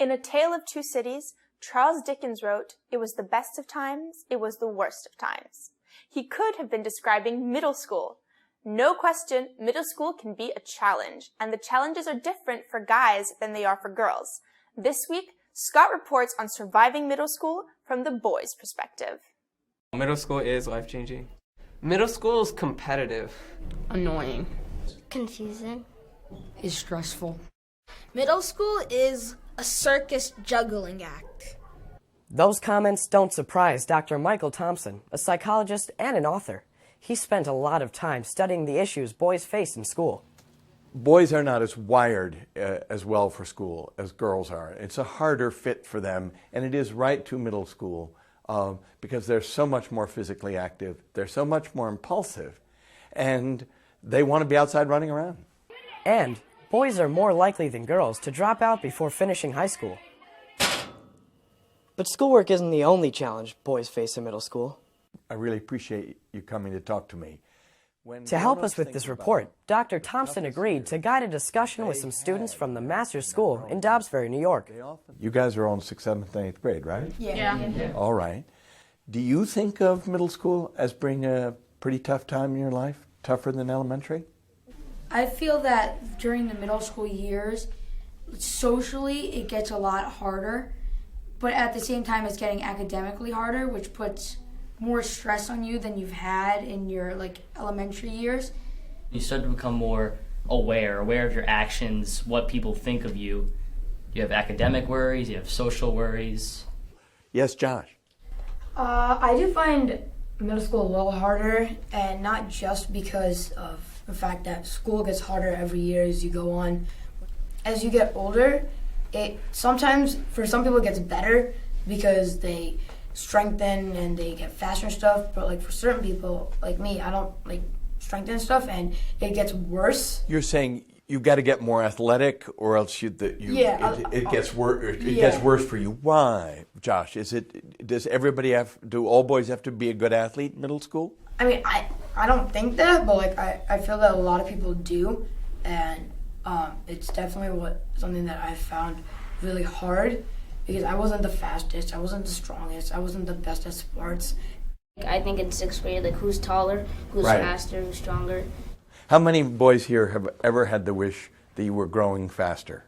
In A Tale of Two Cities, Charles Dickens wrote, "It was the best of times, it was the worst of times." He could have been describing middle school. No question, middle school can be a challenge, and the challenges are different for guys than they are for girls. This week, Scott reports on surviving middle school from the boys' perspective. Middle school is life-changing. Middle school is competitive. Annoying. Confusing. Is stressful. Middle school is a circus juggling act. Those comments don't surprise Dr. Michael Thompson, a psychologist and an author. He spent a lot of time studying the issues boys face in school. Boys are not as wired as well for school as girls are. It's a harder fit for them, and it is right to middle school because they're so much more physically active, they're so much more impulsive, and they want to be outside running around. And boys are more likely than girls to drop out before finishing high school. But schoolwork isn't the only challenge boys face in middle school. I really appreciate you coming to talk to me. To help us with this report, Dr. Thompson agreed to guide a discussion with some students from the Master's School in Dobbsbury, New York. You guys are all in 6th, 7th, and 8th grade, right? Yeah. All right. Do you think of middle school as being a pretty tough time in your life? Tougher than elementary? I feel that during the middle school years, socially it gets a lot harder, but at the same time it's getting academically harder, which puts more stress on you than you've had in your elementary years. You start to become more aware of your actions, what people think of you. You have academic worries, you have social worries. Yes, Josh. I do find middle school a little harder, and not just because of the fact that school gets harder every year as you go on. As you get older, it sometimes, for some people, it gets better because they strengthen and they get faster and stuff, but for certain people, like me, I don't strengthen stuff, and it gets worse. You're saying you've got to get more athletic, or else it gets worse. It gets worse for you. Why, Josh? Do all boys have to be a good athlete in middle school? I mean, I don't think that, but I feel that a lot of people do, and it's definitely something that I found really hard, because I wasn't the fastest, I wasn't the strongest, I wasn't the best at sports. I think in 6th grade, who's taller, who's faster, who's stronger. How many boys here have ever had the wish that you were growing faster?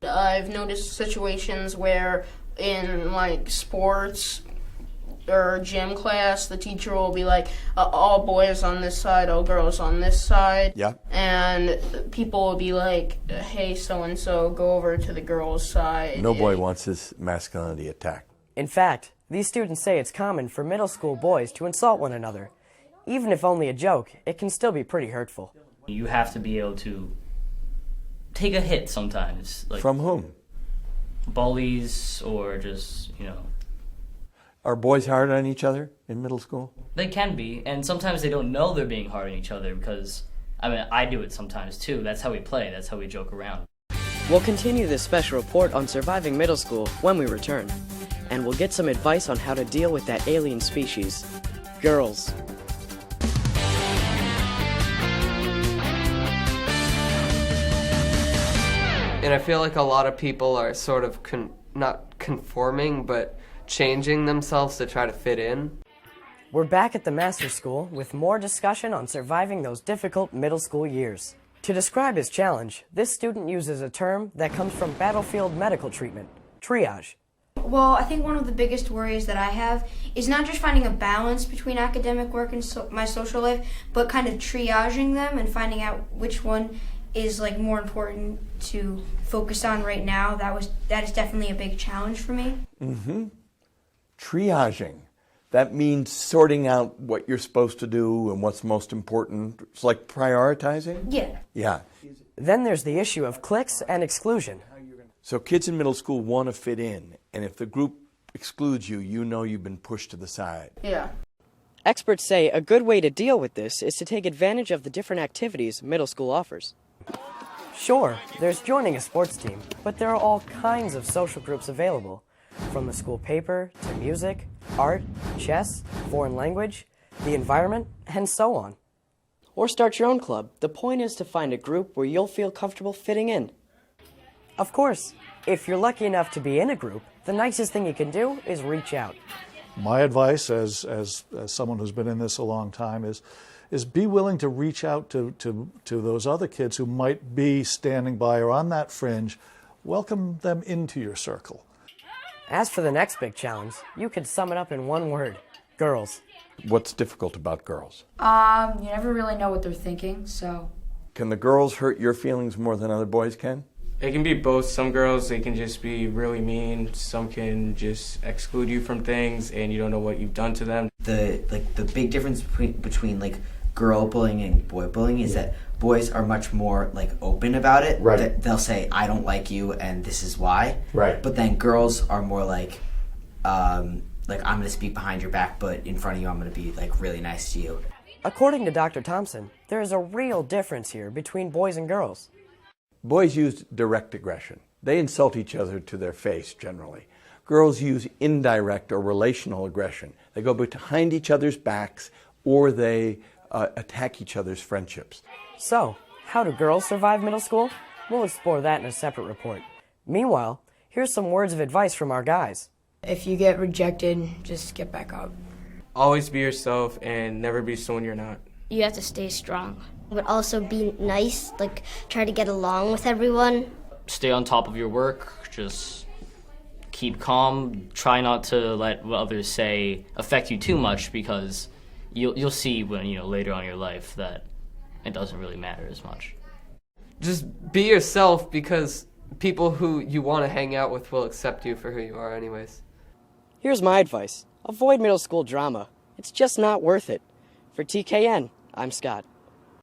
I've noticed situations where in sports or gym class, the teacher will be like, all boys on this side, all girls on this side. Yeah. And people will be like, hey, so-and-so, go over to the girls' side. No boy wants his masculinity attacked. In fact, these students say it's common for middle school boys to insult one another. Even if only a joke, it can still be pretty hurtful. You have to be able to take a hit sometimes. From whom? Bullies or just, Are boys hard on each other in middle school? They can be, and sometimes they don't know they're being hard on each other because, I do it sometimes too. That's how we play. That's how we joke around. We'll continue this special report on surviving middle school when we return. And we'll get some advice on how to deal with that alien species, girls. And I feel like a lot of people are sort of not conforming, but changing themselves to try to fit in. We're back at the Master's School with more discussion on surviving those difficult middle school years. To describe his challenge, this student uses a term that comes from battlefield medical treatment, triage. Well, I think one of the biggest worries that I have is not just finding a balance between academic work and my social life, but kind of triaging them and finding out which one is more important to focus on right now. That is definitely a big challenge for me. Mm-hmm. Triaging. That means sorting out what you're supposed to do and what's most important. It's like prioritizing? Yeah. Yeah. Then there's the issue of cliques and exclusion. So kids in middle school want to fit in, and if the group excludes you, you know you've been pushed to the side. Yeah. Experts say a good way to deal with this is to take advantage of the different activities middle school offers. Sure, there's joining a sports team, but there are all kinds of social groups available, from the school paper to music, art, chess, foreign language, the environment, and so on. Or start your own club. The point is to find a group where you'll feel comfortable fitting in. Of course, if you're lucky enough to be in a group, the nicest thing you can do is reach out. My advice as someone who's been in this a long time is be willing to reach out to those other kids who might be standing by or on that fringe. Welcome them into your circle. As for the next big challenge, you could sum it up in one word: girls. What's difficult about girls? You never really know what they're thinking, so. Can the girls hurt your feelings more than other boys can? It can be both. Some girls, they can just be really mean. Some can just exclude you from things and you don't know what you've done to them. The big difference between like girl bullying and boy bullying is that boys are much more like open about it. Right. They'll say, I don't like you and this is why. Right. But then girls are more like I'm going to speak behind your back, but in front of you I'm going to be like really nice to you. According to Dr. Thompson, there is a real difference here between boys and girls. Boys use direct aggression. They insult each other to their face, generally. Girls use indirect or relational aggression. They go behind each other's backs, or they attack each other's friendships. So, how do girls survive middle school? We'll explore that in a separate report. Meanwhile, here's some words of advice from our guys. If you get rejected, just get back up. Always be yourself and never be someone you're not. You have to stay strong. But also be nice, like try to get along with everyone. Stay on top of your work, just keep calm, try not to let what others say affect you too much, because you'll see when, later on in your life that it doesn't really matter as much. Just be yourself, because people who you want to hang out with will accept you for who you are anyways. Here's my advice. Avoid middle school drama. It's just not worth it. For TKN, I'm Scott.